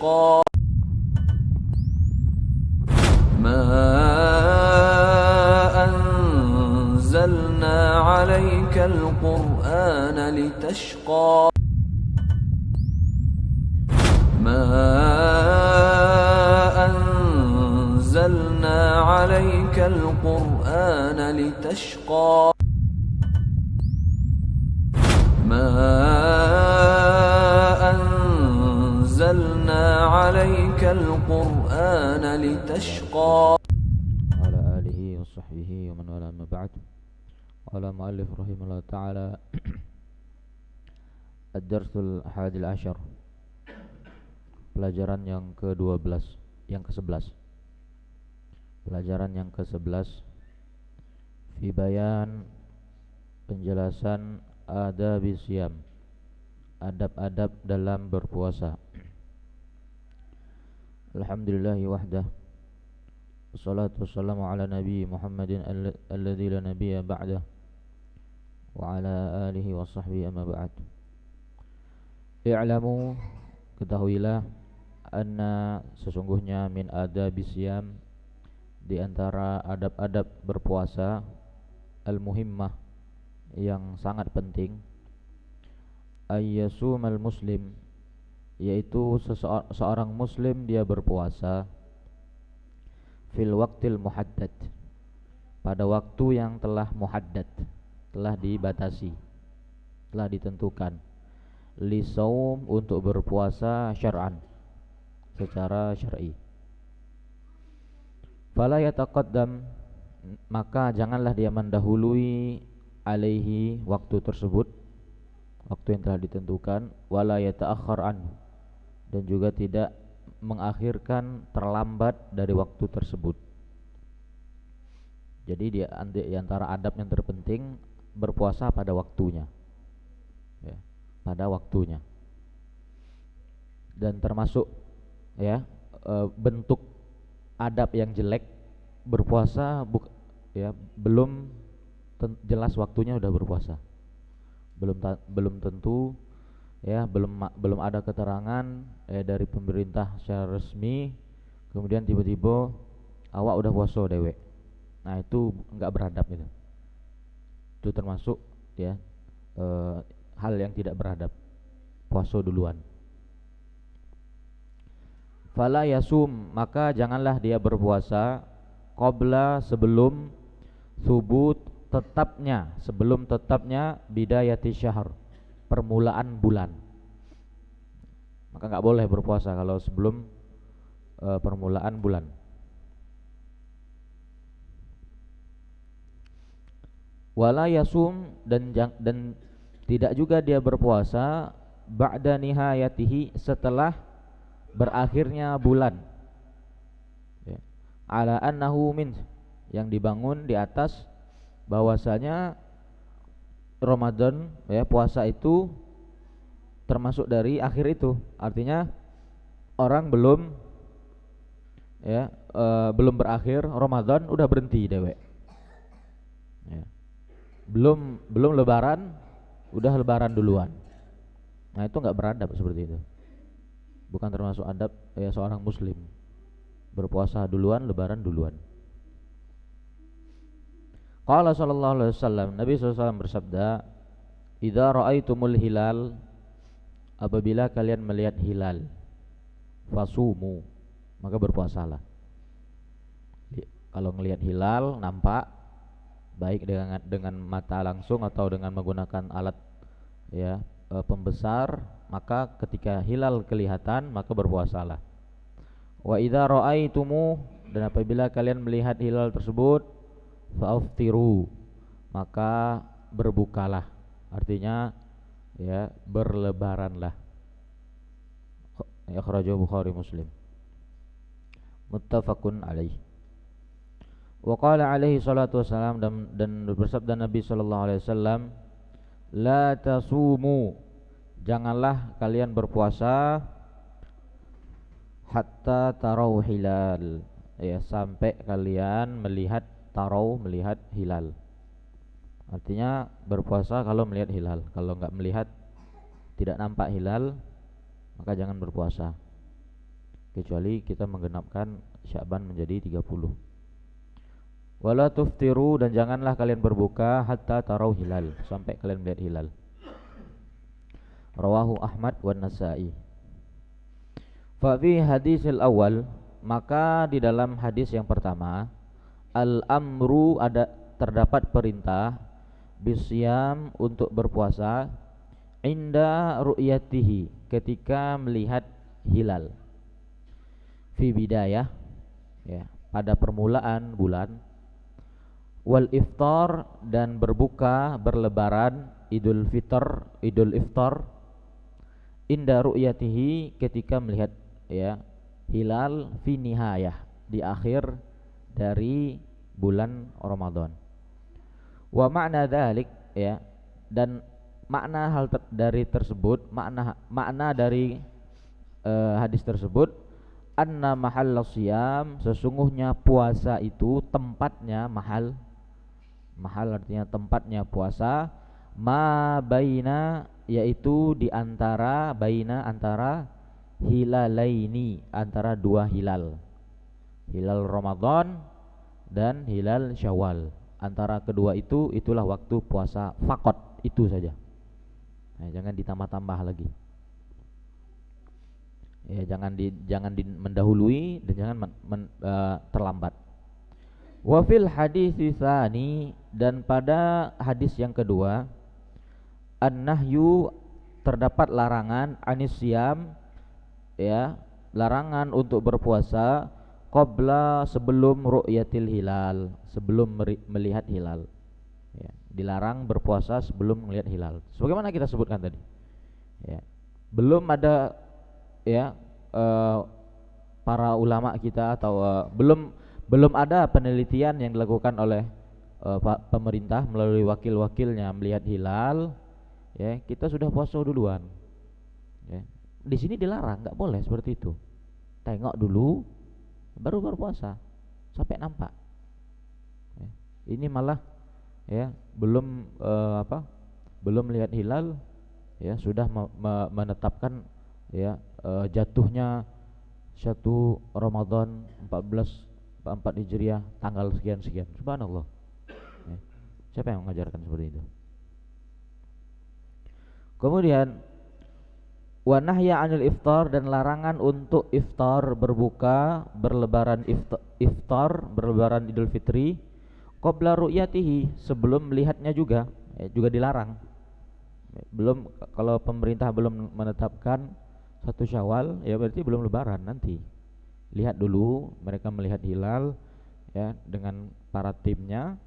لتشقى ما أنزلنا عليك القرآن لتشقى ما أنزلنا عليك القرآن لتشقى ما أنزلنا عليك القرآن لتشقى وعلى آله وصحبه ومن والاه أما بعد. قال المؤلف رحمه الله تعالى الدرس الحادي عشر, pelajaran yang ke-12, yang ke-11. Pelajaran yang ke-11 fi bayan, penjelasan adab siyam, adab-adab dalam berpuasa. Alhamdulillahi wahdah, wassalatu wassalamu ala nabi Muhammadin alladzi la nabiyya ba'dah, wa ala alihi wa sahbihi amma ba'd. I'lamu, ketahuilah, anna, sesungguhnya, min adabis siyam, di antara adab-adab berpuasa, al-muhimmah, yang sangat penting, ayyasumal muslim, yaitu seorang muslim dia berpuasa, fil waqtil muhaddad, pada waktu yang telah muhaddad, telah dibatasi, telah ditentukan, li saum, untuk berpuasa syar'an, secara syar'i. Fala yataqaddam, maka janganlah dia mendahului, alaihi, waktu tersebut, waktu yang telah ditentukan, wala yata'akhkhar anhu, dan juga tidak mengakhirkan, terlambat dari waktu tersebut. Jadi di antara adab yang terpenting berpuasa pada waktunya, ya, pada waktunya. Dan termasuk, ya, bentuk adab yang jelek berpuasa, belum jelas waktunya udah berpuasa, belum tentu, ya, belum ada keterangan dari pemerintah secara resmi, kemudian tiba-tiba awak udah puasa dewe. Nah, itu enggak beradab itu. Itu termasuk, ya, hal yang tidak beradab. Puasa duluan. Fala yasum, maka janganlah dia berpuasa, qabla, sebelum, subut, tetapnya, sebelum tetapnya, bidayati syahr, permulaan bulan. Maka enggak boleh berpuasa kalau sebelum permulaan bulan. Wala yasum, dan tidak juga dia berpuasa ba'da nihayatihi, setelah berakhirnya bulan, ya. Ala annahu min, yang dibangun di atas bahwasanya Ramadan, ya, puasa itu termasuk dari akhir itu. Artinya orang belum, ya, belum berakhir Ramadan udah berhenti dewe, ya. Belum lebaran udah lebaran duluan. Nah, itu enggak beradab seperti itu. Bukan termasuk adab, ya, seorang muslim. Berpuasa duluan, lebaran duluan. Qala sallallahu alaihi wasallam, Nabi SAW bersabda, idza ra'aitumul hilal, apabila kalian melihat hilal, fasumu, maka berpuasalah. Kalau melihat hilal nampak, baik dengan mata langsung atau dengan menggunakan alat, ya, pembesar, maka ketika hilal kelihatan maka berpuasalah. Wa idza ra'aitumu, dan apabila kalian melihat hilal tersebut, fa'aftiru, maka berbukalah. Artinya, ya, berlebaranlah. Akhrajahu Bukhari Muslim. Muttafaqun alaih. Wa qala alaihi salatu wassalam, dan bersabda Nabi sallallahu alaihi wasallam, la tasumu, janganlah kalian berpuasa, hatta tarau hilal, ya, sampai kalian melihat melihat hilal. Artinya berpuasa kalau melihat hilal. Kalau enggak melihat, tidak nampak hilal, maka jangan berpuasa. kecuali kita menggenapkan Sya'ban menjadi 30. Wala tuftiru, dan janganlah kalian berbuka hatta tarau hilal, sampai kalian melihat hilal. Rawahu Ahmad wan Nasa'i. Fa fi hadisil awal, maka di dalam hadis yang pertama, al-amru, ada terdapat perintah bisyam, untuk berpuasa, inda ru'yatihi, ketika melihat hilal, fi bidayah, ya, pada permulaan bulan, wal iftar, dan berbuka berlebaran, idul iftar, inda ru'yatihi, ketika melihat, ya, hilal, fi nihayah, di akhir dari bulan Ramadan. Wa makna dzalik, ya, dan makna dari tersebut, makna dari hadis tersebut, anna mahallas siyam, sesungguhnya puasa itu tempatnya, mahal artinya tempatnya puasa, ma baina, yaitu di antara, baina antara, hilalaini, antara dua hilal, hilal Ramadan dan hilal Syawal. Antara kedua itu, itulah waktu puasa fakot, itu saja. Nah, jangan ditambah-tambah lagi. Ya, jangan mendahului dan jangan terlambat. Wa fil hadis tsani, dan pada hadis yang kedua, an-nahyu, terdapat larangan, anisyam, ya, larangan untuk berpuasa, qabla, sebelum ru'yatil hilal, sebelum melihat hilal, ya, dilarang berpuasa sebelum melihat hilal. Sebagaimana kita sebutkan tadi, ya, belum ada, ya, para ulama kita atau belum ada penelitian yang dilakukan oleh pemerintah melalui wakil-wakilnya melihat hilal, ya, kita sudah puasa duluan, ya. Di sini dilarang, nggak boleh seperti itu. Tengok dulu baru berpuasa sampai nampak, ya. Ini malah, ya, belum melihat hilal, ya, sudah menetapkan, ya, jatuhnya 1 Ramadan 1444 Hijriah tanggal sekian-sekian. Subhanallah, ya. Siapa yang mengajarkan seperti itu? Kemudian wa nahya 'anil iftar, dan larangan untuk iftar, berbuka berlebaran, iftar berlebaran Idul Fitri, qabla ru'yatihi, sebelum melihatnya juga, ya, juga dilarang. Belum, kalau pemerintah belum menetapkan 1 Syawal, ya berarti belum lebaran, nanti lihat dulu, mereka melihat hilal, ya, dengan para timnya,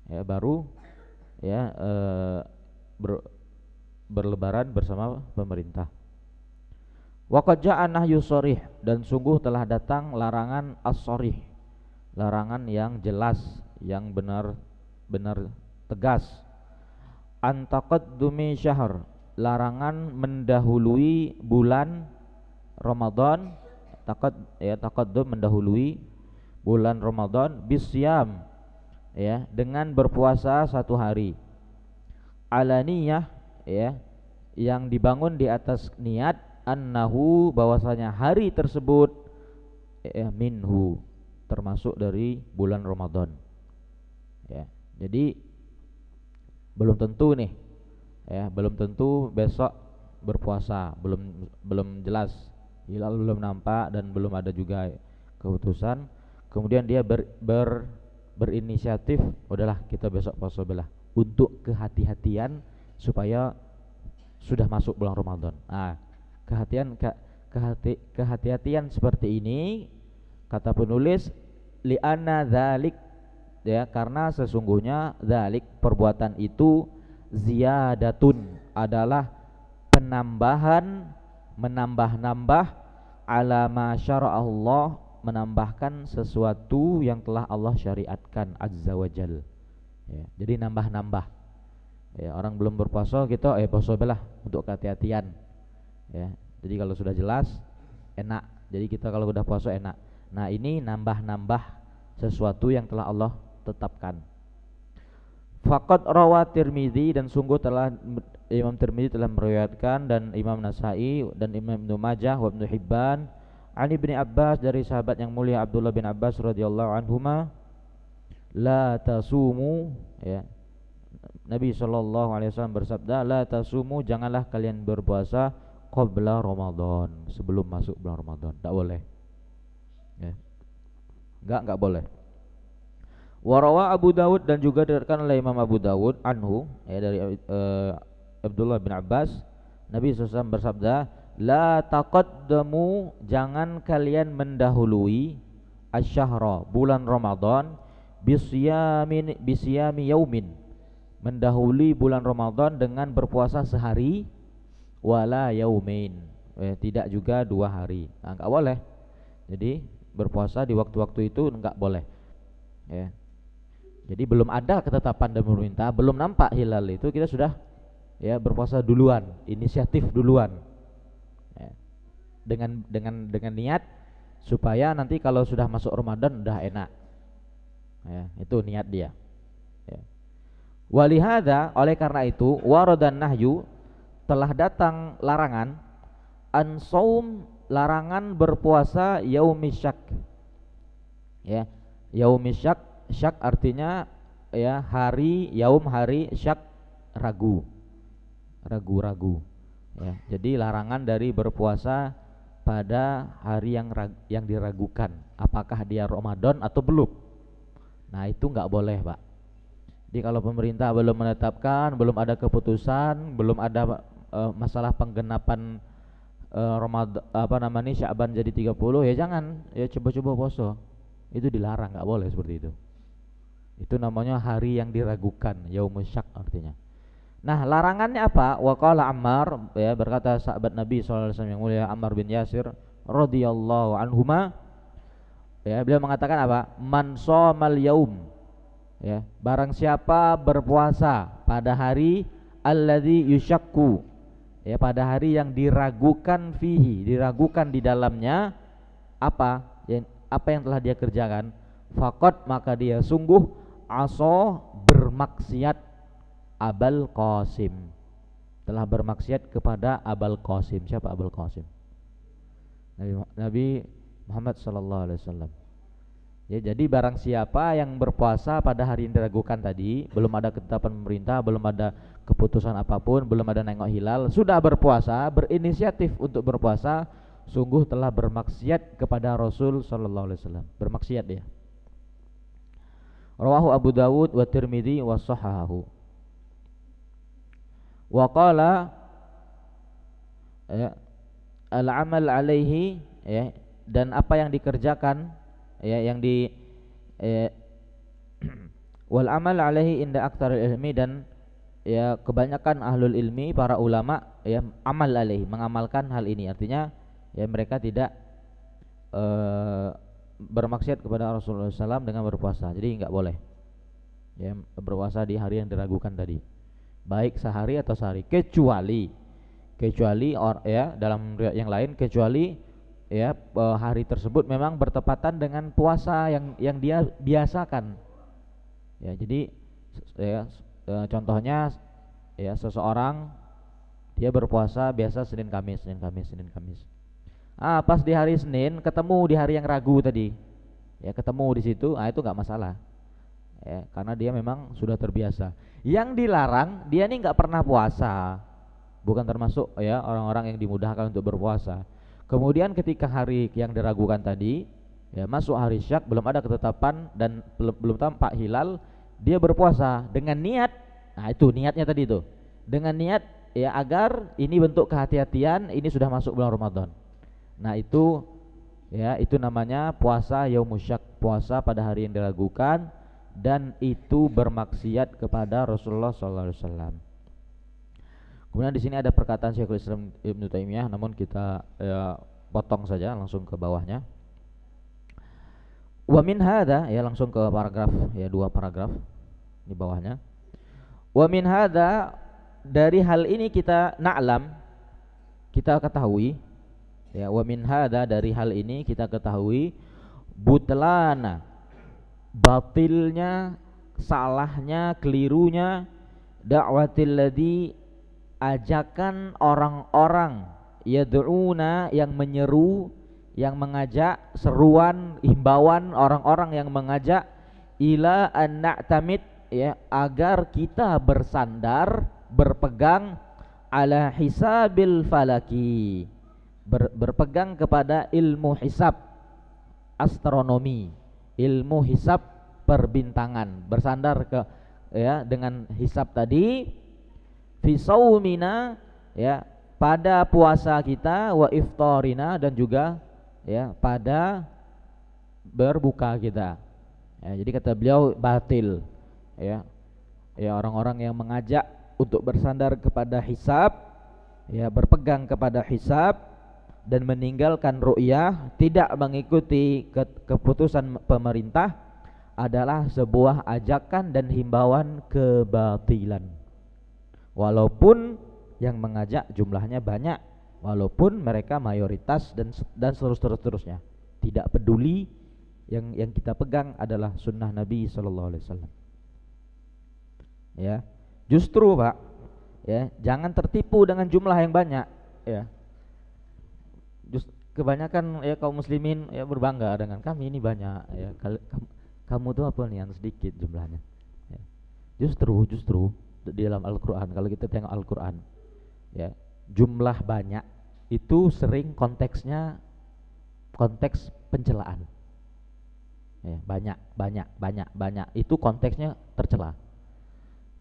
ya, baru, ya, berlebaran bersama pemerintah. Wa qad ja'a nahyu sharih, dan sungguh telah datang larangan as-sharih, larangan yang jelas, yang benar tegas, an taqaddumi syahr, larangan mendahului bulan Ramadan, taqaddum, mendahului bulan Ramadan, bisyam, ya, dengan berpuasa 1 hari, alaniyah, ya, yang dibangun di atas niat, annahu, bahwasanya hari tersebut, ya, minhu, termasuk dari bulan Ramadan, ya. Jadi belum tentu nih, ya, belum tentu besok berpuasa, belum jelas, hilal belum nampak dan belum ada juga keputusan, kemudian dia berinisiatif, udahlah kita besok puasa belah, untuk kehati-hatian supaya sudah masuk bulan Ramadan. Nah, kehati-hatian seperti ini, kata penulis, li'anna dzalik, ya, karena sesungguhnya dzalik, perbuatan itu, ziyadatun, adalah penambahan, menambah-nambah, ala ma syara'allah, menambahkan sesuatu yang telah Allah syariatkan azza wajal, ya. Jadi nambah-nambah, ya, orang belum berpuasa kita puasa belah untuk kehati-hatian, ya. Jadi kalau sudah jelas enak, jadi kita kalau sudah puasa enak. Nah, ini nambah-nambah sesuatu yang telah Allah tetapkan. Faqad rawa Tirmidzi, dan sungguh telah Imam Tirmidzi telah meriwayatkan, dan Imam Nasa'i dan Imam Ibnu Majah wa Ibnu Hibban, Ali bin Abbas, dari sahabat yang mulia Abdullah bin Abbas radhiyallahu anhuma, la tasumu, ya, Nabi SAW bersabda, la tasumu, janganlah kalian berpuasa qabla Ramadan, sebelum masuk bulan Ramadan. Tak boleh, ya. Enggak boleh. Warawa Abu Dawud, dan juga diriwayatkan oleh Imam Abu Dawud anhu, ya, dari Abdullah bin Abbas, Nabi SAW bersabda, la taqaddamu, jangan kalian mendahului asyhara, bulan Ramadan, bisyami yaumin, mendahului bulan Ramadan dengan berpuasa sehari, wala yaumin, tidak juga 2 hari. Nah, enggak boleh. Jadi berpuasa di waktu-waktu itu enggak boleh, ya. Jadi belum ada ketetapan dari pemerintah, belum nampak hilal itu kita sudah, ya, berpuasa duluan, inisiatif duluan, ya. Dengan niat supaya nanti kalau sudah masuk Ramadan udah enak, ya, itu niat dia, ya. Walihada, oleh karena itu, waradan nahyu, telah datang larangan, an saum, larangan berpuasa yaumisyak, ya, yaumisyak. Syak artinya, ya, hari, yaum hari, syak ragu, ya. Jadi larangan dari berpuasa pada hari yang diragukan, apakah dia Ramadan atau belum. Nah, itu enggak boleh, Pak. Jadi kalau pemerintah belum menetapkan, belum ada keputusan, belum ada masalah penggenapan Ramadan, Sya'ban jadi 30, ya jangan, ya, coba-coba puasa. Itu dilarang, enggak boleh seperti itu. Itu namanya hari yang diragukan, yaumus syak artinya. Nah, larangannya apa? Wa qala Ammar, ya, berkata sahabat Nabi SAW yang mulia Ammar bin Yasir radhiyallahu anhuma, ya, beliau mengatakan apa? Man shamal yaum, ya, barang siapa berpuasa pada hari alladzi yusyakku, ya, pada hari yang diragukan fihi, diragukan di dalamnya apa yang telah dia kerjakan, faqad, maka dia sungguh aso, bermaksiat Abul Qasim, telah bermaksiat kepada Abul Qasim. Siapa Abul Qasim? Nabi Muhammad sallallahu alaihi wasallam. Ya, jadi barang siapa yang berpuasa pada hari yang diragukan tadi, belum ada ketetapan pemerintah, belum ada keputusan apapun, belum ada nengok hilal, sudah berpuasa, berinisiatif untuk berpuasa, sungguh telah bermaksiat kepada Rasul sallallahu alaihi wasallam. Bermaksiat dia. Rawahu Abu Dawud wa Tirmidzi wa sahahahu. Wa qala, ya, al-amal alaihi, ya, dan apa yang dikerjakan, ya, yang di wal amal alaihi inda aktsaril ilmi, dan, ya, kebanyakan ahlul ilmi, para ulama, ya, amal alaihi, mengamalkan hal ini, artinya, ya, mereka tidak bermaksiat kepada Rasulullah SAW dengan berpuasa. Jadi enggak boleh, ya, berpuasa di hari yang diragukan tadi, baik sehari atau sehari, kecuali ya, dalam riwayat yang lain, kecuali, ya, hari tersebut memang bertepatan dengan puasa yang dia biasakan, ya. Jadi, ya, contohnya, ya, seseorang dia berpuasa biasa Senin Kamis. Pas di hari Senin ketemu di hari yang ragu tadi, ya, ketemu di situ, itu enggak masalah, ya, karena dia memang sudah terbiasa. Yang dilarang, dia ini enggak pernah puasa, bukan termasuk, ya, orang-orang yang dimudahkan untuk berpuasa. Kemudian ketika hari yang diragukan tadi, ya, masuk hari syak, belum ada ketetapan dan belum tampak hilal, dia berpuasa dengan niat. Nah, itu niatnya tadi itu, dengan niat, ya, agar ini bentuk kehati-hatian, ini sudah masuk bulan Ramadan. Nah, itu, ya, itu namanya puasa yaumus syak, puasa pada hari yang diragukan, dan itu bermaksiat kepada Rasulullah SAW. Kemudian di sini ada perkataan Syekhul Islam Ibnu Taimiyah, namun kita, ya, potong saja langsung ke bawahnya. Wa min hadza, ya, langsung ke paragraf, ya, 2 paragraf di bawahnya. Wa min hadza, dari hal ini kita na'lam, kita ketahui, ya, wa min hadza, dari hal ini kita ketahui, butlana, batilnya, salahnya, kelirunya, da'watil ladzi, ajakan orang-orang, yad'una, yang menyeru, yang mengajak, seruan, himbauan orang-orang yang mengajak ila an na'tamid, ya, agar kita bersandar, berpegang ala hisabil falaki, berpegang kepada ilmu hisab astronomi, ilmu hisab perbintangan, bersandar ke, ya, dengan hisab tadi fi saumina, ya, pada puasa kita, wa iftarina, dan juga, ya, pada berbuka kita. Ya, jadi kata beliau batil, ya, ya, orang-orang yang mengajak untuk bersandar kepada hisab, ya, berpegang kepada hisab dan meninggalkan ru'yah, tidak mengikuti keputusan pemerintah, adalah sebuah ajakan dan himbauan kebatilan. Walaupun yang mengajak jumlahnya banyak, walaupun mereka mayoritas dan seterusnya, tidak peduli, yang kita pegang adalah sunnah Nabi sallallahu alaihi wasallam. Ya, justru Pak, ya, jangan tertipu dengan jumlah yang banyak, ya. Kebanyakan, ya, kaum muslimin, ya, berbangga dengan kami ini banyak, ya. Kamu tuh apa nih yang sedikit jumlahnya, ya. Justru di dalam Al-Quran, kalau kita tengok Al-Quran, ya, jumlah banyak itu sering konteksnya konteks pencelaan, ya, banyak itu konteksnya tercela.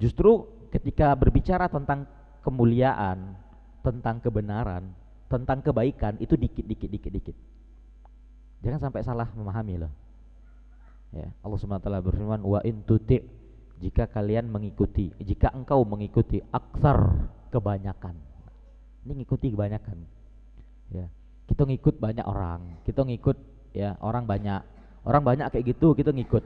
Justru ketika berbicara tentang kemuliaan, tentang kebenaran, tentang kebaikan, itu dikit. Jangan sampai salah memahami loh. Ya, Allah SWT berfirman, wa in tuti', jika kalian mengikuti, jika engkau mengikuti aktsar, kebanyakan. Ini ngikuti kebanyakan. Ya, kita ngikut banyak orang, kita ngikut, ya, orang banyak kayak gitu, kita ngikut.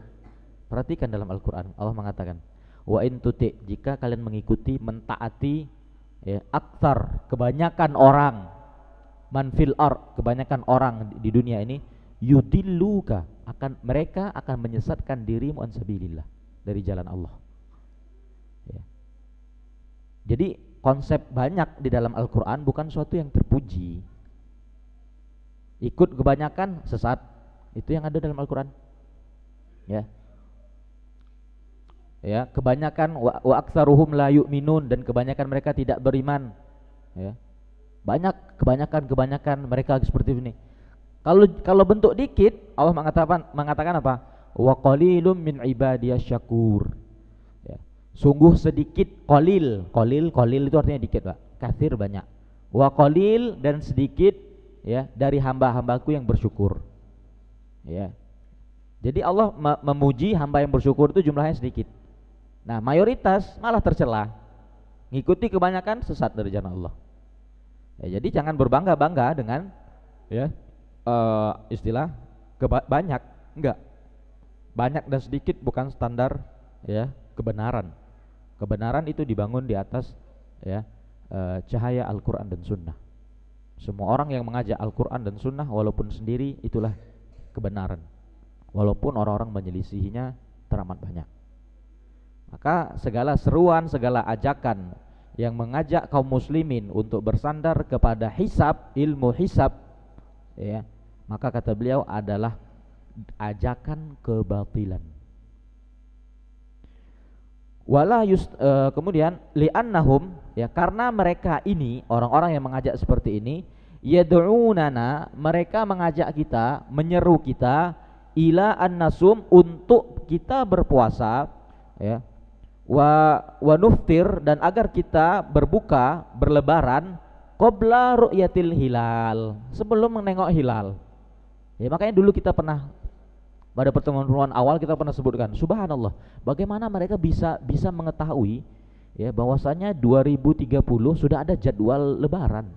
Perhatikan dalam Al-Quran, Allah mengatakan, wa in tuti', jika kalian mengikuti, mentaati, ya, aktsar, kebanyakan orang, man fil ard, kebanyakan orang di dunia ini, yudilluka, mereka akan menyesatkan dirimu an sabilillah, dari jalan Allah. Ya. Jadi konsep banyak di dalam Al-Quran bukan suatu yang terpuji. Ikut kebanyakan sesat, itu yang ada dalam Al-Quran. Ya, ya, kebanyakan wa aktsaruhum la yu'minun, dan kebanyakan mereka tidak beriman. Ya, kebanyakan mereka seperti ini. Kalau bentuk dikit, Allah mengatakan apa? Wa qalilum min ibadiyas syakur. Ya. Sungguh sedikit, qalil itu artinya dikit, Pak. Katsir banyak. Wa qalil, dan sedikit, ya, dari hamba-hambaku yang bersyukur. Ya. Jadi Allah memuji hamba yang bersyukur itu jumlahnya sedikit. Nah, mayoritas malah tercela. Ngikuti kebanyakan, sesat dari jalan Allah. Ya, jadi jangan berbangga-bangga dengan, ya, istilah banyak, enggak. Banyak dan sedikit bukan standar, ya, kebenaran. Kebenaran itu dibangun di atas, ya, cahaya Al-Quran dan Sunnah. Semua orang yang mengajak Al-Quran dan Sunnah walaupun sendiri, itulah kebenaran, walaupun orang-orang menyelisihinya teramat banyak. Maka segala seruan, segala ajakan yang mengajak kaum muslimin untuk bersandar kepada hisab, ilmu hisab, ya, maka kata beliau adalah ajakan kebatilan. Kemudian li'annahum, ya, karena mereka ini, orang-orang yang mengajak seperti ini, yad'unana, mereka mengajak kita, menyeru kita, ila an-nasum, untuk kita berpuasa, ya, wa nuftir, dan agar kita berbuka, berlebaran, qabla ru'yatil hilal, sebelum menengok hilal. Ya, makanya dulu kita pernah pada pertemuan awal kita pernah sebutkan, subhanallah, bagaimana mereka bisa mengetahui, ya, bahwasanya 2030 sudah ada jadwal lebaran.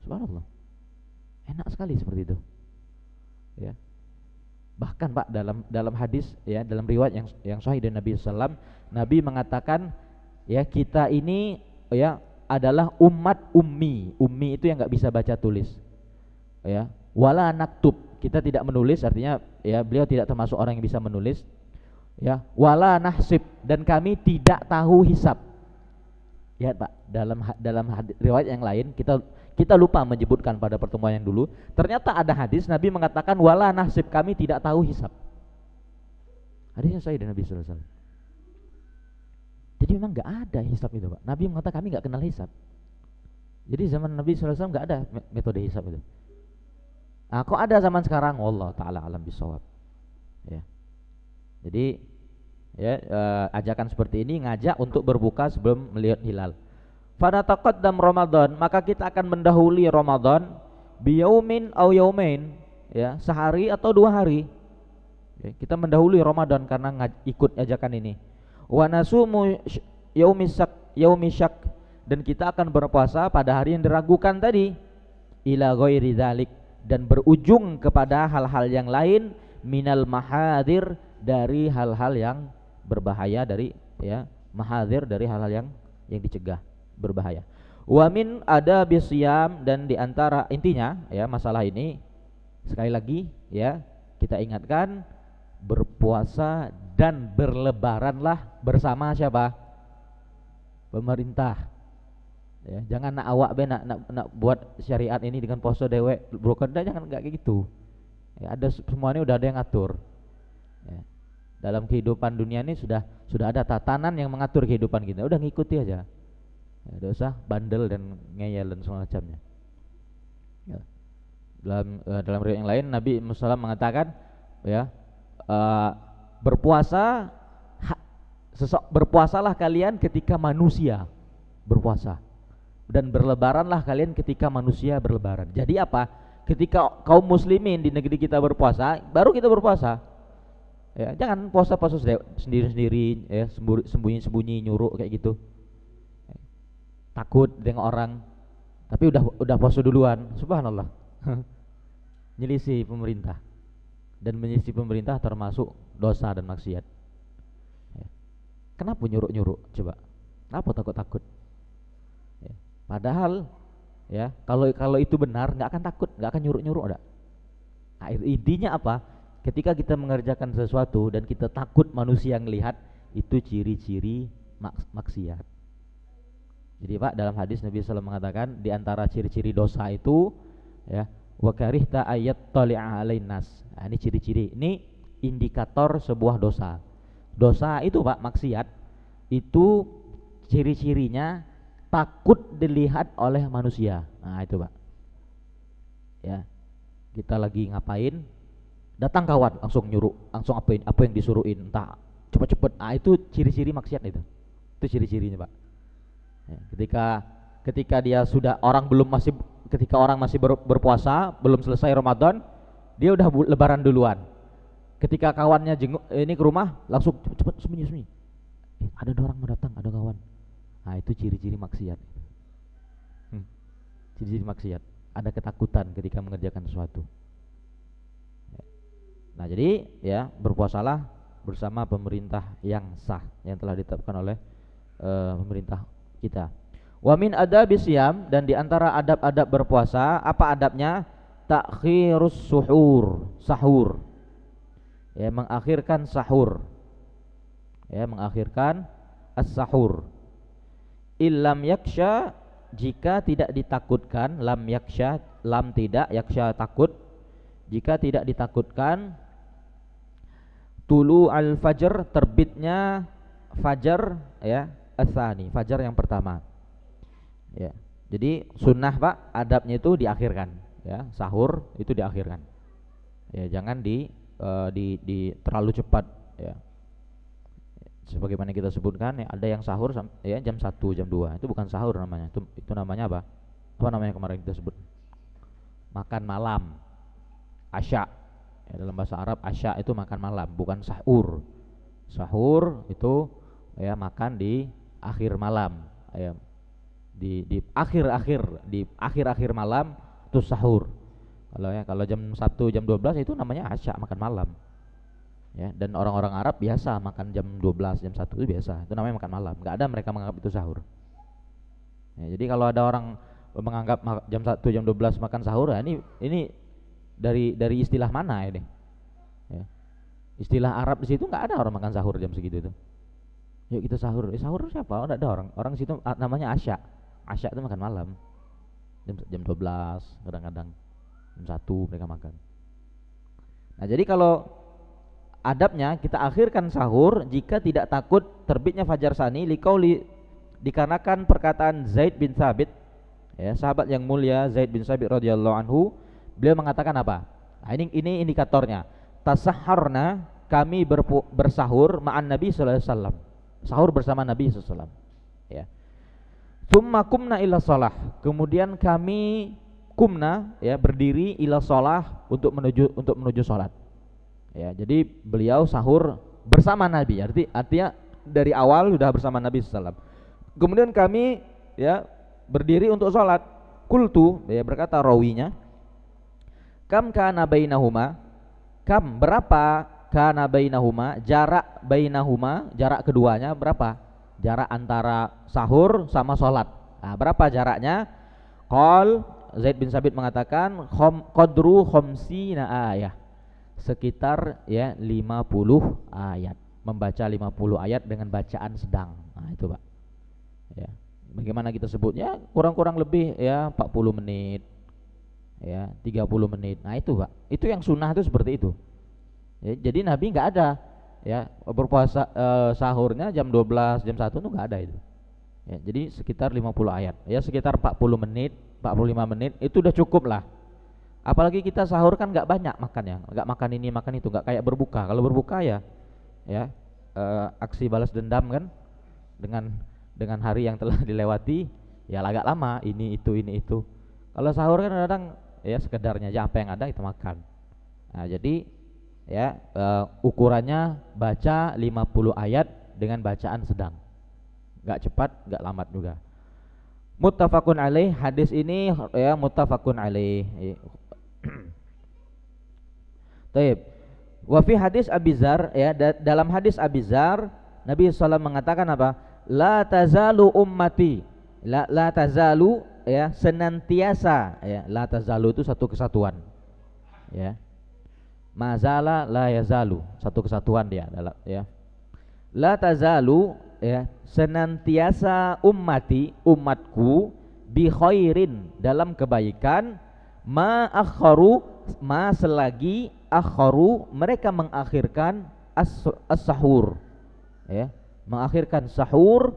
Subhanallah. Enak sekali seperti itu. Ya. Bahkan Pak, dalam hadis, ya, dalam riwayat yang sahih dari Nabi sallallahu alaihi wasallam, Nabi mengatakan, ya, kita ini, ya, adalah umat ummi. Ummi itu yang enggak bisa baca tulis. Ya, wala naktub, kita tidak menulis, artinya, ya, beliau tidak termasuk orang yang bisa menulis. Ya, wala nahsib, dan kami tidak tahu hisab. Ya Pak, riwayat yang lain kita lupa menyebutkan pada pertemuan yang dulu. Ternyata ada hadis Nabi mengatakan wala nasib, kami tidak tahu hisab. Hadisnya sahih dari Nabi sallallahu alaihi wasallam. Jadi memang nggak ada hisab itu Pak. Nabi mengatakan kami nggak kenal hisab. Jadi zaman Nabi sallallahu alaihi wasallam nggak ada metode hisab itu. Nah, kok ada zaman sekarang? Wallahu taala alam bisawab. Ya. Jadi ya, ajakan seperti ini ngajak untuk berbuka sebelum melihat hilal. Fana taqaddam Ramadan, maka kita akan mendahului Ramadan biyaumin au yaumain, ya, sehari atau 2 hari. Ya, kita mendahului Ramadan karena ikut ajakan ini. Wa nasumu yaumi syak, dan kita akan berpuasa pada hari yang diragukan tadi. Ila ghairi dzalik, dan berujung kepada hal-hal yang lain minal mahadir, dari hal-hal yang berbahaya, dari ya mahadir, dari hal-hal yang dicegah berbahaya. Wa min ada bisyam, dan diantara intinya ya masalah ini sekali lagi ya kita ingatkan, berpuasa dan berlebaranlah bersama siapa? Pemerintah. Ya, jangan nak awak be nak buat syariat ini dengan poso dewe broken, jangan enggak kayak gitu. Ya, ada semuanya udah ada yang ngatur. Ya. Dalam kehidupan dunia ini sudah ada tatanan yang mengatur kehidupan kita. Udah ngikuti aja. Ya, tidak usah bandel dan ngeyel dan semacamnya. Ya. Dalam riwayat yang lain Nabi Muhammad mengatakan ya, berpuasalah kalian ketika manusia berpuasa, dan berlebaranlah kalian ketika manusia berlebaran. Jadi apa? Ketika kaum muslimin di negeri kita berpuasa, baru kita berpuasa. Ya, jangan puasa sendiri-sendiri ya, sembunyi-sembunyi nyuruh kayak gitu. Takut dengan orang, tapi udah puasa duluan. Subhanallah. Nyelisih pemerintah. Dan menyelisih pemerintah termasuk dosa dan maksiat. Ya. Kenapa nyuruh-nyuruh? Coba. Kenapa takut-takut? Ya. Padahal ya kalau itu benar nggak akan takut, nggak akan nyuruh-nyuruh ada. Nah, intinya apa? Ketika kita mengerjakan sesuatu dan kita takut manusia ngelihat, itu ciri-ciri maksiat. Jadi Pak, dalam hadis Nabi SAW mengatakan di antara ciri-ciri dosa itu ya, wa karihta ayat tali'a alain nas. Nah, ini ciri-ciri, ini indikator sebuah dosa. Dosa itu Pak, maksiat itu ciri-cirinya takut dilihat oleh manusia. Nah, itu Pak. Ya. Kita lagi ngapain? Datang kawan langsung nyuruh, langsung apa yang disuruhin, entah cepet-cepet. Ah, itu ciri-ciri maksiat itu. Itu ciri-cirinya Pak. Ya, ketika dia sudah ketika orang masih berpuasa, belum selesai Ramadan, dia udah lebaran duluan. Ketika kawannya jenguk ini ke rumah, langsung cepet sembunyi. Ada orang mau datang, ada kawan. Nah, itu ciri-ciri maksiat. Ciri-ciri maksiat. Ada ketakutan ketika mengerjakan sesuatu. Nah, jadi ya berpuasalah bersama pemerintah yang sah yang telah ditetapkan oleh pemerintah kita. Wa min adabis siyam, dan diantara adab-adab berpuasa, apa adabnya? Takhirus sahur. Ya, mengakhirkan sahur. Ya, mengakhirkan as-sahur. Illam yaksha, jika tidak ditakutkan, lam yaksha, lam tidak, yaksha takut. Jika tidak ditakutkan, tulu al-fajr, terbitnya fajar ya, ats-tsani, fajar yang pertama. Ya. Jadi sunnah Pak, adabnya itu diakhirkan ya, sahur itu diakhirkan. Ya, jangan di terlalu cepat ya. Sebagaimana kita sebutkan ya, ada yang sahur ya jam 1, jam 2. Itu bukan sahur namanya. Itu namanya apa? Apa namanya kemarin kita sebut? Makan malam. Asya. Ya, dalam bahasa Arab asya itu makan malam, bukan sahur. Sahur itu ya makan di akhir malam. Ya, di akhir malam itu sahur. Kalau jam 1, jam 12 itu namanya asya, makan malam. Ya, dan orang-orang Arab biasa makan jam 12, jam 1 itu biasa. Itu namanya makan malam. Enggak ada mereka menganggap itu sahur. Ya, jadi kalau ada orang menganggap jam 1, jam 12 makan sahur, ya ini dari istilah mana ini? Ya. Istilah Arab di situ nggak ada orang makan sahur jam segitu itu. Yuk kita sahur. Sahur siapa? Oh, enggak ada orang. Orang situ namanya Asya. Asya itu makan malam. Jam 12 kadang-kadang. Jam 1 mereka makan. Nah, jadi kalau adabnya kita akhirkan sahur jika tidak takut terbitnya fajar sani dikarenakan perkataan Zaid bin Thabit, ya, sahabat yang mulia Zaid bin Thabit radhiyallahu anhu. Beliau mengatakan apa? Nah, ini indikatornya. Tasahharna, kami bersahur ma'an Nabi sallallahu alaihi wasallam. Sahur bersama Nabi sallallahu alaihi wasallam. Ya. Tsumma kumna ila shalah. Kemudian kami kumna, ya, berdiri ila shalah untuk menuju salat. Ya, jadi beliau sahur bersama Nabi. Artinya dari awal sudah bersama Nabi sallallahu alaihi wasallam. Kemudian kami, ya, berdiri untuk salat. Qultu, ya, berkata rawinya, kam kana bainahuma, kam berapa, kana bainahuma, jarak bainahuma, jarak keduanya berapa? Jarak antara sahur sama salat. Nah, berapa jaraknya? Qal, Zaid bin Sabit mengatakan qadru khamsina ayah. Sekitar, ya, 50 ayat. Membaca 50 ayat dengan bacaan sedang. Nah, itu, Pak. Ya. Bagaimana kita sebutnya? Kurang-kurang lebih, ya, 40 menit. Ya, 30 menit. Nah, itu, Pak. Itu yang sunnah itu seperti itu. Ya, jadi Nabi enggak ada, ya, berpuasa sahurnya jam 12, jam 1 itu enggak ada itu. Ya, jadi sekitar 50 ayat. Ya, sekitar 40 menit, 45 menit itu udah cukup lah. Apalagi kita sahur kan enggak banyak makannya, enggak makan ini makan itu, enggak kayak berbuka. Kalau berbuka ya, aksi balas dendam kan dengan hari yang telah dilewati, ya agak lama ini itu. Kalau sahur kan kadang, ya, sekedarnya aja apa yang ada kita makan. Nah, jadi, ya, ukurannya baca 50 ayat dengan bacaan sedang. Enggak cepat, enggak lambat juga. Muttafaqun alaih, hadis ini, ya, muttafaqun alaih. Taib. Wa fi hadis Abi Dzar, ya, dalam hadis Abi Dzar Nabi SAW mengatakan apa? La tazalu ummati, la tazalu, ya, senantiasa, ya, la tazalu itu satu kesatuan, ya. Mazala la yazalu, satu kesatuan dia, ya. La tazalu, ya, senantiasa ummati, umatku, bi khairin, dalam kebaikan, ma akharu, ma selagi akharu, mereka mengakhirkan as-sahur, ya, mengakhirkan sahur,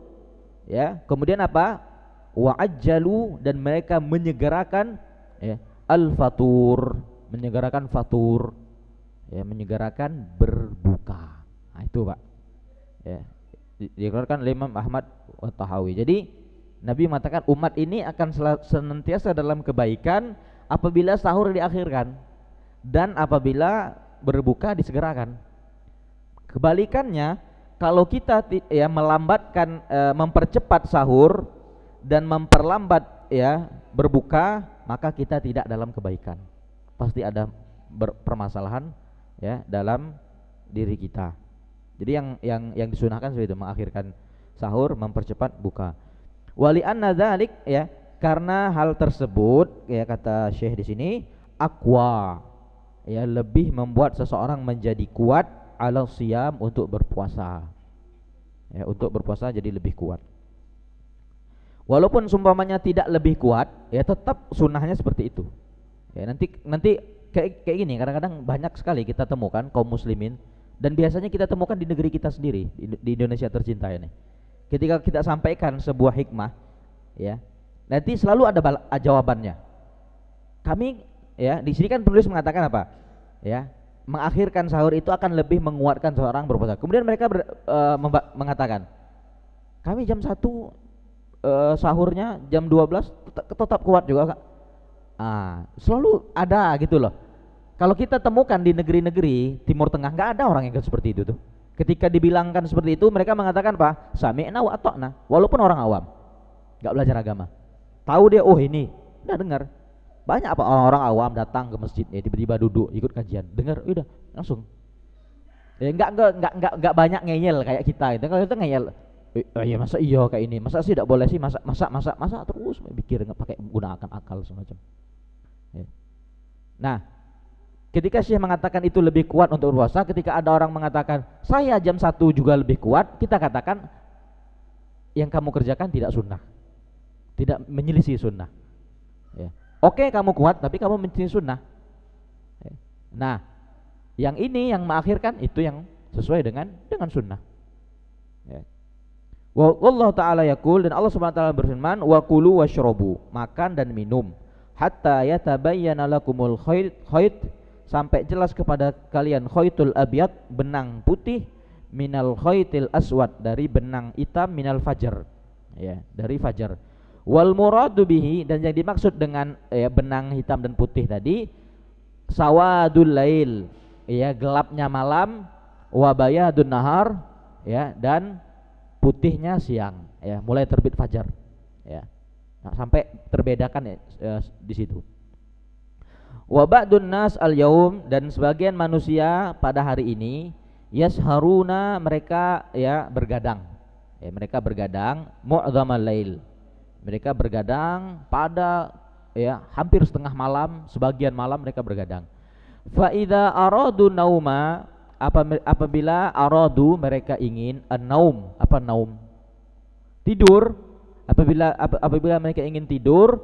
ya. Kemudian apa? Wa ajjalu, dan mereka menyegerakan, ya, al-fatur, menyegerakan fatur, ya, menyegerakan berbuka. Nah, itu, Pak, ya, dikeluarkan oleh Imam Ahmad wa Tahawi. Jadi Nabi mengatakan umat ini akan senantiasa dalam kebaikan apabila sahur diakhirkan dan apabila berbuka disegerakan. Kebalikannya, kalau kita, ya, melambatkan, mempercepat sahur dan memperlambat, ya, berbuka, maka kita tidak dalam kebaikan. Pasti ada permasalahan, ya, dalam diri kita. Jadi yang disunahkan seperti itu, mengakhirkan sahur, mempercepat buka. Wali anna dzalik, ya, karena hal tersebut, ya, kata Syekh di sini, aqwa, ya, lebih membuat seseorang menjadi kuat ala siyam, untuk berpuasa. Ya, untuk berpuasa jadi lebih kuat. Walaupun sumpamanya tidak lebih kuat, ya, tetap sunnahnya seperti itu. Ya, nanti kayak gini, kadang-kadang banyak sekali kita temukan kaum muslimin, dan biasanya kita temukan di negeri kita sendiri, di Indonesia tercinta ini. Ketika kita sampaikan sebuah hikmah, ya, nanti selalu ada jawabannya. Kami, ya, di sini kan penulis mengatakan apa? Ya, mengakhirkan sahur itu akan lebih menguatkan seorang berpuasa. Kemudian mereka mengatakan, kami jam 1 sahurnya, jam 12 tetap kuat juga, Kak. Selalu ada gitu loh. Kalau kita temukan di negeri-negeri Timur Tengah, nggak ada orang yang seperti itu tuh. Ketika dibilangkan seperti itu, mereka mengatakan apa? Sami'na wa ata'na. Walaupun orang awam, nggak belajar agama, tahu dia, oh ini, udah dengar. Banyak apa orang-orang awam datang ke masjid, ya, tiba-tiba duduk ikut kajian, dengar, udah langsung. Ya, nggak banyak ngeyel kayak kita. Itu kalau kita ngeyel, iya masa iya kayak ini, masa sih tidak boleh sih, masa terus pikir, nggak pakai gunakan akal semacam. Ya. Nah, ketika Syekh mengatakan itu lebih kuat untuk berpuasa, ketika ada orang mengatakan saya jam 1 juga lebih kuat, kita katakan yang kamu kerjakan tidak sunnah, tidak menyelisih sunnah. Ya. Oke, kamu kuat, tapi kamu menyelisih sunnah. Ya. Nah, yang ini yang mengakhirkan itu yang sesuai dengan sunnah. Ya. Wallahu ta'ala yaqul, dan Allah Subhanahu wa taala berfirman, wa kulu washrabu, makan dan minum, hatta yatabayyana lakumul khayt, sampai jelas kepada kalian khaytul abyad, benang putih, minal khaytil aswad, dari benang hitam, minal fajar, ya, dari fajar. Wal muradu bihi, dan yang dimaksud dengan benang hitam dan putih tadi, sawadul lail, ya, gelapnya malam, wa bayadun nahar, ya, dan putihnya siang, ya, mulai terbit fajar, ya. Nah, sampai terbedakan di situ. Wa ba'dun nas al-yaum, dan sebagian manusia pada hari ini, yasharuna, mereka ya bergadang. Ya, mereka bergadang mu'dzamal lail. Mereka bergadang pada ya hampir setengah malam, sebagian malam mereka bergadang. Fa idza aradu nauma, apabila aradu, mereka ingin an-naum, apa naum? Tidur. Apabila mereka ingin tidur,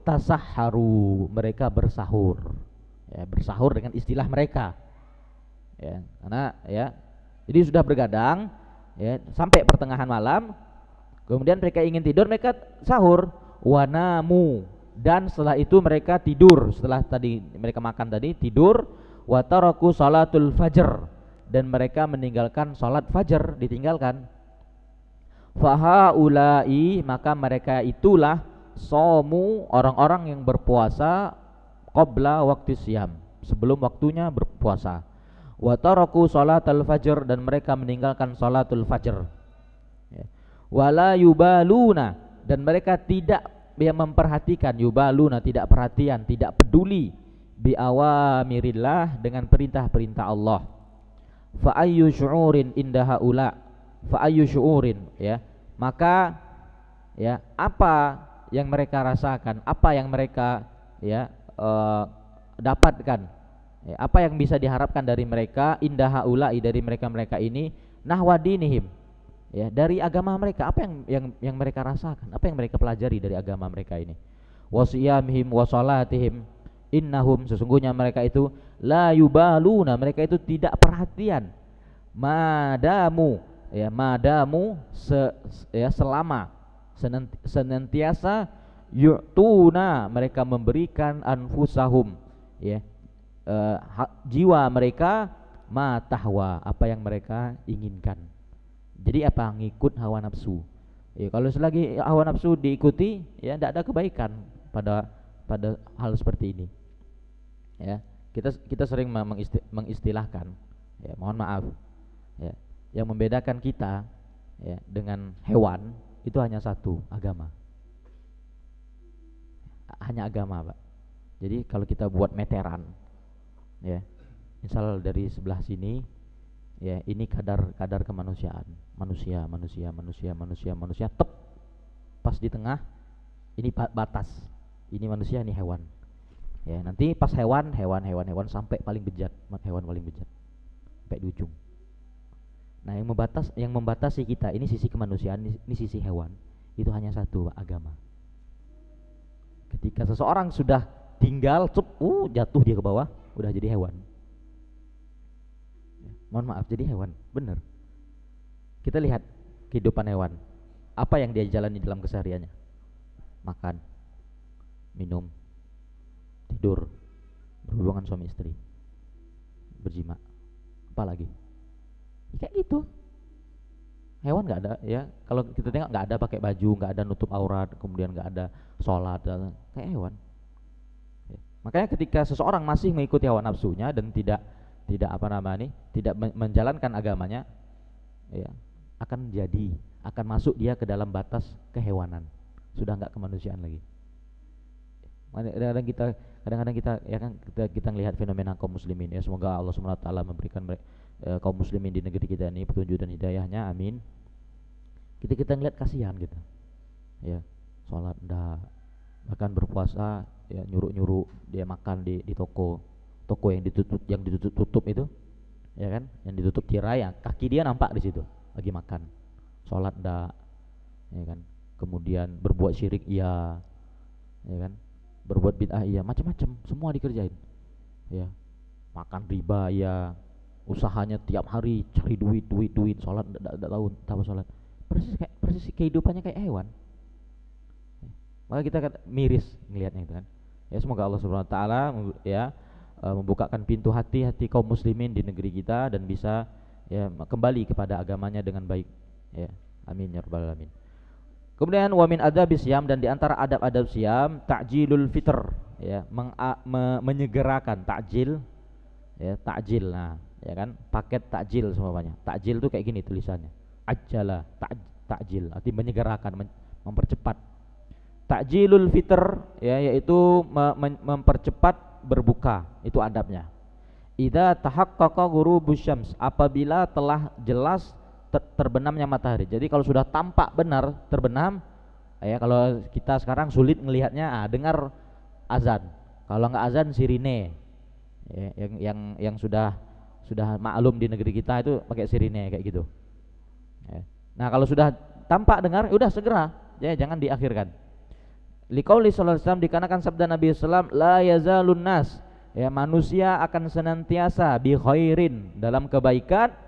tasahharu, mereka bersahur. Ya, bersahur dengan istilah mereka. Ya, karena ya, jadi sudah bergadang ya sampai pertengahan malam, kemudian mereka ingin tidur, mereka sahur, wanamu, dan setelah itu mereka tidur, setelah tadi mereka makan tadi tidur, wataraku salatul fajr, dan mereka meninggalkan salat fajar, ditinggalkan. Fahaulai, maka mereka itulah somu, orang-orang yang berpuasa qabla waktu siam, sebelum waktunya berpuasa. Wataraku salatul fajr, dan mereka meninggalkan salatul fajr. Wala yubaluna, dan mereka tidak yang memperhatikan, yubaluna, tidak perhatian, tidak peduli, bi awamirillah, dengan perintah-perintah Allah. Fa ayyu syu'urin inda haula, fa ayyu syu'urin, ya, maka ya apa yang mereka rasakan, apa yang mereka ya dapatkan, ya, apa yang bisa diharapkan dari mereka, inda haula, dari mereka-mereka ini, nahwa dinihim, ya, dari agama mereka, apa yang mereka rasakan, apa yang mereka pelajari dari agama mereka ini. Wasiyamihim wasalatihim, innahum, sesungguhnya mereka itu la yubaluna, mereka itu tidak perhatian, madamu, ya, madamu selama senantiasa, yu'tuna, mereka memberikan anfusahum, ya, jiwa mereka, ma tahwa, apa yang mereka inginkan. Jadi apa? Ngikut hawa nafsu. Ya, kalau selagi hawa nafsu diikuti, ya tidak ada kebaikan pada hal seperti ini. Ya, kita sering mengistilahkan, ya, mohon maaf, ya, yang membedakan kita ya dengan hewan itu hanya satu, agama. Hanya agama, Pak. Jadi kalau kita buat meteran, ya, misal dari sebelah sini, ya, ini kadar kemanusiaan, manusia, tep, pas di tengah ini batas, ini manusia, ini hewan. Ya, nanti pas hewan sampai paling bejat, hewan paling bejat sampai di ujung. Nah, yang membatasi kita ini sisi kemanusiaan, ini sisi hewan. Itu hanya satu, agama. Ketika seseorang sudah tinggal, jatuh dia ke bawah, udah jadi hewan. Mohon maaf, jadi hewan, benar. Kita lihat kehidupan hewan, apa yang dia jalani dalam kesehariannya? Makan, minum, tidur, berhubungan suami istri, berjima, apa lagi? Kayak gitu. Hewan nggak ada, ya. Kalau kita tengok nggak ada pakai baju, nggak ada nutup aurat, kemudian nggak ada sholat, kayak hewan. Ya. Makanya ketika seseorang masih mengikuti hawa nafsunya dan tidak menjalankan agamanya, ya, akan masuk dia ke dalam batas kehewanan, sudah nggak kemanusiaan lagi. Kadang-kadang kita ya kan kita melihat fenomena kaum muslimin, ya, semoga Allah Subhanahu wa taala memberikan kaum muslimin di negeri kita ini petunjuk dan hidayahnya, amin. Kita ngeliat kasihan gitu, ya, sholat enggak, bahkan berpuasa ya nyuruh dia makan di toko yang ditutup itu, ya kan, yang ditutup tirai, ya, kaki dia nampak di situ lagi makan, sholat enggak, ya kan. Kemudian berbuat syirik iya, ya kan. Berbuat bid'ah iya, macam-macam semua dikerjain. Ya, makan riba iya, usahanya tiap hari cari duit, sholat tidak tahu tanpa sholat. Persis kehidupannya kayak hewan. Maka kita miris ngelihatnya itu kan. Ya semoga Allah Subhanahu wa taala ya membukakan pintu hati kaum muslimin di negeri kita dan bisa ya kembali kepada agamanya dengan baik. Ya. Amin ya rabbal alamin. Kemudian wa min adabis siyam, dan di antara adab-adab siam ta'jilul fitr, ya, menyegerakan ta'jil, ya, ta'jil. Nah, ya kan, paket takjil semuanya. Takjil itu kayak gini tulisannya. Ajjala, takjil, artinya menyegerakan, mempercepat. Takjilul fitr, ya, yaitu mempercepat berbuka, itu adabnya. Idza tahaqqaqa ghurubus syams, apabila telah jelas terbenamnya matahari. Jadi kalau sudah tampak benar terbenam, ya, kalau kita sekarang sulit ngelihatnya, dengar azan. Kalau nggak azan sirine, ya, yang sudah maklum di negeri kita itu pakai sirine kayak gitu. Ya. Nah kalau sudah tampak dengar, udah segera, ya, jangan diakhirkan. Liqauli sallallahu alaihi wasallam, dikarenakan sabda Nabi sallallahu alaihi wasallam, la yazalun nas, ya, manusia akan senantiasa bi khairin, dalam kebaikan.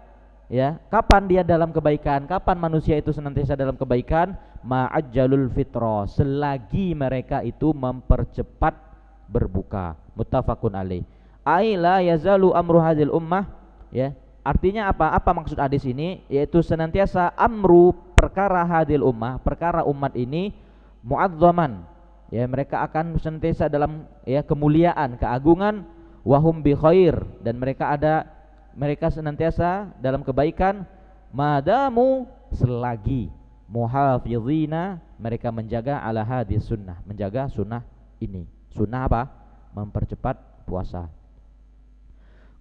Ya, kapan dia dalam kebaikan? Kapan manusia itu senantiasa dalam kebaikan? Ma'ajjalul fitra, selagi mereka itu mempercepat berbuka. Muttafaqun alaih. Ai la yazalu amru hadhil ummah, ya. Artinya apa? Apa maksud hadis ini? Yaitu senantiasa amru, perkara hadhil ummah, perkara umat ini, mu'azzaman. Ya, mereka akan senantiasa dalam, ya, kemuliaan, keagungan, wahum bi khair, dan mereka senantiasa dalam kebaikan, madamu, selagi muhafizina, mereka menjaga ala hadis sunnah, menjaga sunnah ini. Sunnah apa? Mempercepat puasa.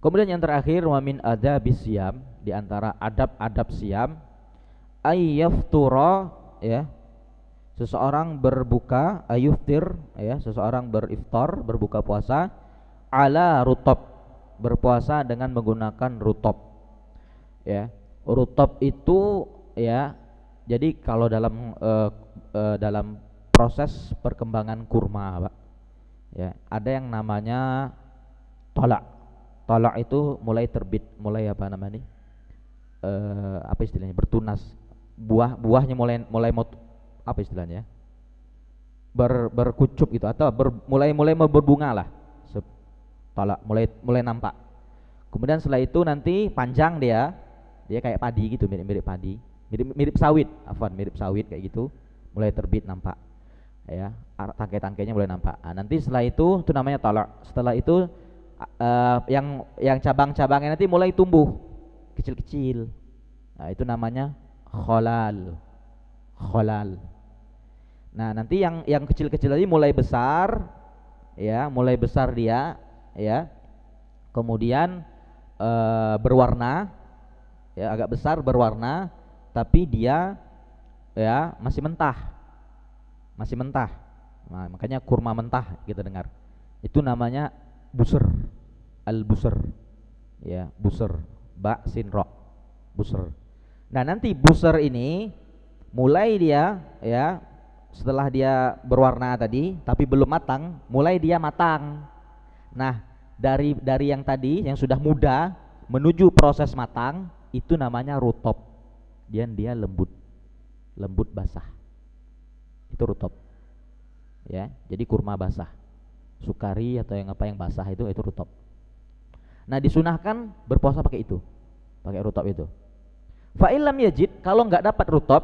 Kemudian yang terakhir, wa min adabis siyam, di antara adab-adab siyam, ayyaftura, ya, seseorang berbuka, ayyuftir, ya, seseorang beriftar, berbuka puasa, ala rutab, berpuasa dengan menggunakan rutab. Ya, rutab itu, ya, jadi kalau dalam proses perkembangan kurma, Pak, ya, ada yang namanya tolak. Tolak itu mulai terbit, mulai apa namanya? Apa istilahnya? Bertunas. Buahnya mulai apa istilahnya? Berkucup gitu, atau mulai berbunga lah. Tolak, mulai nampak. Kemudian setelah itu nanti panjang dia kayak padi gitu, mirip padi, mirip sawit, mirip sawit kayak gitu, mulai terbit nampak, ya, tangkai-tangkainya mulai nampak. Nanti setelah itu namanya tolak. Setelah itu yang cabang-cabangnya nanti mulai tumbuh kecil-kecil. Nah, itu namanya kholal. Nah, nanti yang kecil-kecil tadi mulai besar, ya, mulai besar dia, ya, kemudian berwarna, ya, agak besar berwarna, tapi dia, ya, masih mentah. Nah, makanya kurma mentah kita dengar, itu namanya busur, al-busur, ya, busur, ba sin ro, busur. Nah, nanti busur ini mulai dia, ya, setelah dia berwarna tadi tapi belum matang, mulai dia matang. Nah, dari yang tadi yang sudah muda menuju proses matang, itu namanya rutop. Dia lembut basah. Itu rutop. Ya, jadi kurma basah. Sukari atau yang basah itu rutop. Nah, disunahkan berpuasa pakai itu. Pakai rutop itu. Fa illam yajid, kalau enggak dapat rutop,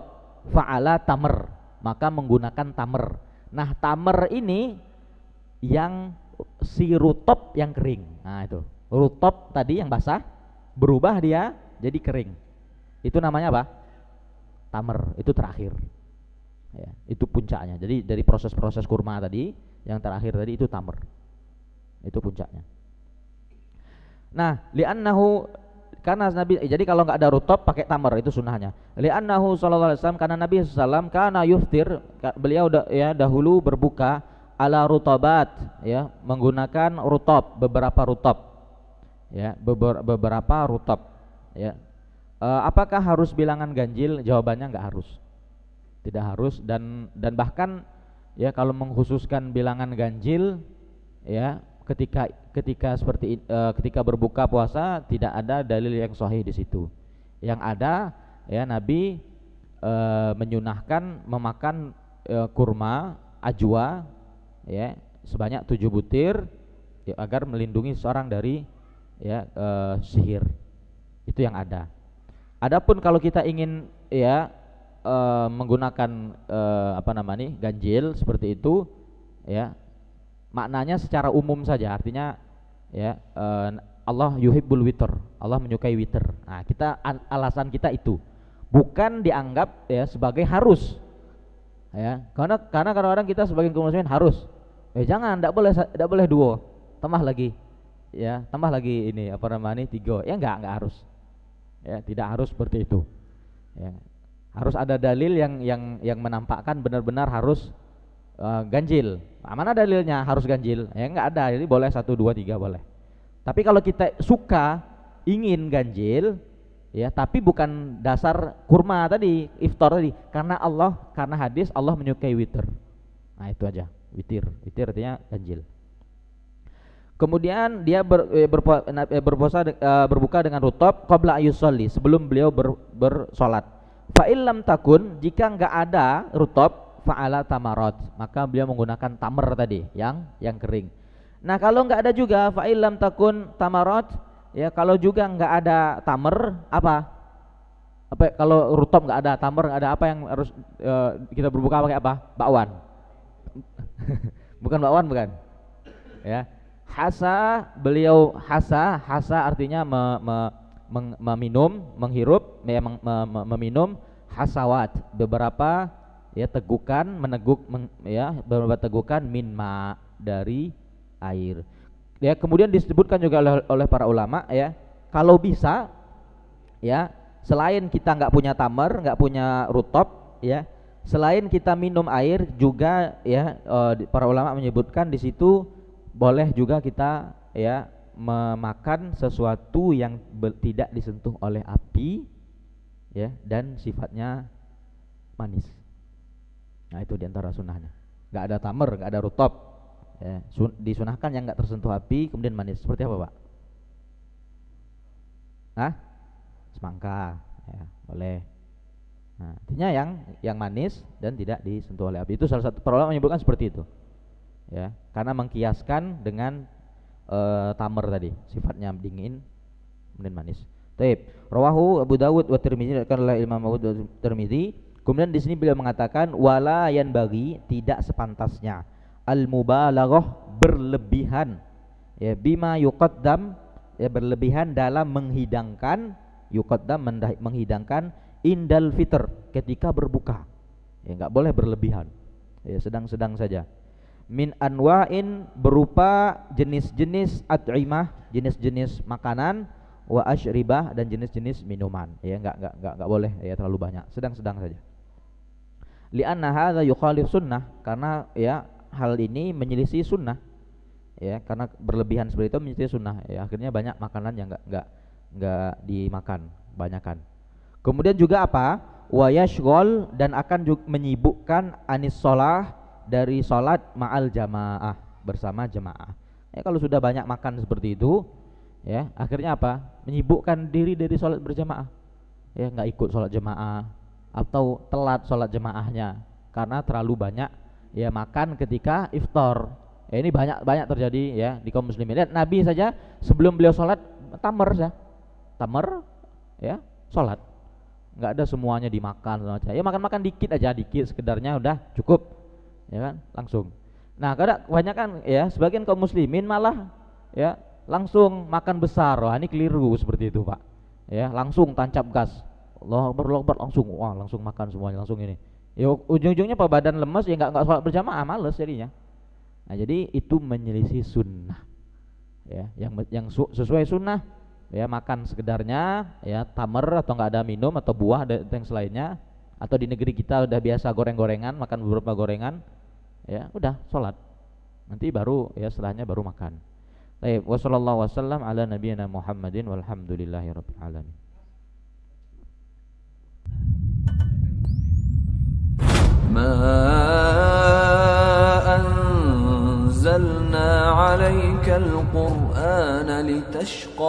fa'ala tamr, maka menggunakan tamr. Nah, tamr ini yang si rutop yang kering. Nah, itu rutop tadi yang basah berubah dia jadi kering, itu namanya apa? Tamr. Itu terakhir, ya, itu puncaknya. Jadi dari proses kurma tadi yang terakhir tadi itu tamr, itu puncaknya. Nah, li'annahu, karena Nabi, jadi kalau nggak ada rutop pakai tamr, itu sunnahnya. Li'annahu sallallahu alaihi wasallam, karena Nabi sallallahu kana yuftir, beliau dahulu berbuka ala rutabat, ya, menggunakan rutab, beberapa rutab, ya, beberapa rutab, ya. Apakah harus bilangan ganjil? Jawabannya nggak harus, Tidak harus, dan bahkan ya kalau mengkhususkan bilangan ganjil ya ketika berbuka puasa tidak ada dalil yang sahih di situ. Yang ada ya Nabi menyunahkan memakan kurma ajwa ya sebanyak 7 butir ya, agar melindungi seorang dari ya sihir. Itu yang ada. Adapun kalau kita ingin ya menggunakan ganjil seperti itu ya maknanya secara umum saja, artinya ya Allah yuhibbul witr, Allah menyukai witr. Nah, alasan kita itu bukan dianggap ya sebagai harus ya, karena kadang-kadang kita sebagai kaum muslimin harus jangan, tidak boleh duo, tambah lagi ini 3 ya, enggak harus ya, tidak harus seperti itu ya. Harus ada dalil yang menampakkan benar-benar harus ganjil. Nah, mana dalilnya harus ganjil? Ya enggak ada, jadi boleh 1, 2, 3 boleh. Tapi kalau kita suka ingin ganjil ya, tapi bukan dasar kurma tadi, iftar tadi, karena hadis Allah menyukai witir. Nah itu aja, witir artinya ganjil. Kemudian dia berbuka dengan rutab qabla ayusolli, sebelum beliau bersolat. Fa illam takun, jika enggak ada rutab, fa'ala tamarat, maka beliau menggunakan tamar tadi yang kering. Nah kalau enggak ada juga fa illam takun tamarat ya, kalau juga enggak ada tamar, apa kalau rutab enggak ada, tamar enggak ada, apa yang harus kita berbuka pakai apa? Bakwan. Bukan bakwan, bukan. Ya. Beliau hasa artinya meminum, menghirup, meminum hasawat, beberapa ya tegukan, beberapa tegukan minma, dari air. Ya, kemudian disebutkan juga oleh para ulama ya, kalau bisa ya, selain kita nggak punya tamar, nggak punya rutop ya, selain kita minum air juga ya, para ulama menyebutkan di situ boleh juga kita ya memakan sesuatu yang tidak disentuh oleh api ya, dan sifatnya manis. Nah itu diantara sunnahnya. Nggak ada tamar, nggak ada rutop ya, disunahkan yang nggak tersentuh api kemudian manis. Seperti apa Pak? Semangka ya, boleh. Nah, artinya yang manis dan tidak disentuh oleh api. Itu salah satu para ulama menyebutkan seperti itu ya, karena mengkiaskan dengan tamar tadi, sifatnya dingin kemudian manis. Taib. Rawahu Abu Dawud wa Tirmidzi, diriwayatkan oleh Imam Abu Dawud Tirmidzi. Kemudian di sini beliau mengatakan wala yanbaghi, tidak sepantasnya al mubalaghah, berlebihan ya, bima yuqaddam ya, berlebihan dalam menghidangkan, menghidangkan indal fitr, ketika berbuka ya, enggak boleh berlebihan ya, sedang-sedang saja. Min anwa'in, berupa jenis-jenis at'imah, jenis-jenis makanan, wa asyribah, dan jenis-jenis minuman ya, enggak boleh ya terlalu banyak, sedang-sedang saja. Li'anna hadza yukhalif sunnah, karena ya hal ini menyelisih sunnah ya, karena berlebihan seperti itu menyelisih sunnah ya, akhirnya banyak makanan yang enggak dimakan, banyakan. Kemudian juga apa? Wa yashghal, dan akan menyibukkan anis shalah, dari sholat ma'al jamaah, bersama jamaah ya. Kalau sudah banyak makan seperti itu ya, akhirnya apa? Menyibukkan diri dari sholat berjamaah ya, nggak ikut sholat jamaah atau telat sholat jamaahnya karena terlalu banyak ya makan ketika iftar ya. Ini banyak terjadi ya di kaum muslimin. Lihat Nabi saja sebelum beliau sholat tamar ya sholat, nggak ada semuanya dimakan saja ya, makan dikit aja, dikit sekedarnya udah cukup ya kan, langsung. Nah kadang kebanyakan ya, sebagian kaum muslimin malah ya langsung makan besar. Wah ini keliru seperti itu Pak ya, langsung tancap gas, Allahu Akbar, langsung makan semuanya, langsung ini ya, ujung-ujungnya Pak badan lemes ya, nggak sholat berjamaah, males jadinya. Nah jadi itu menyelisih sunnah ya, yang sesuai sunnah ya, makan sekedarnya ya, tamar atau nggak ada minum atau buah dan yang selainnya. Atau di negeri kita udah biasa goreng-gorengan, makan beberapa gorengan ya, udah sholat, nanti baru ya setelahnya baru makan. Baik, wassallallahu wasallam ala nabiyyina Muhammadin walhamdulillahirabbil alamin. ما أنزلنا عليك القرآن لتشقى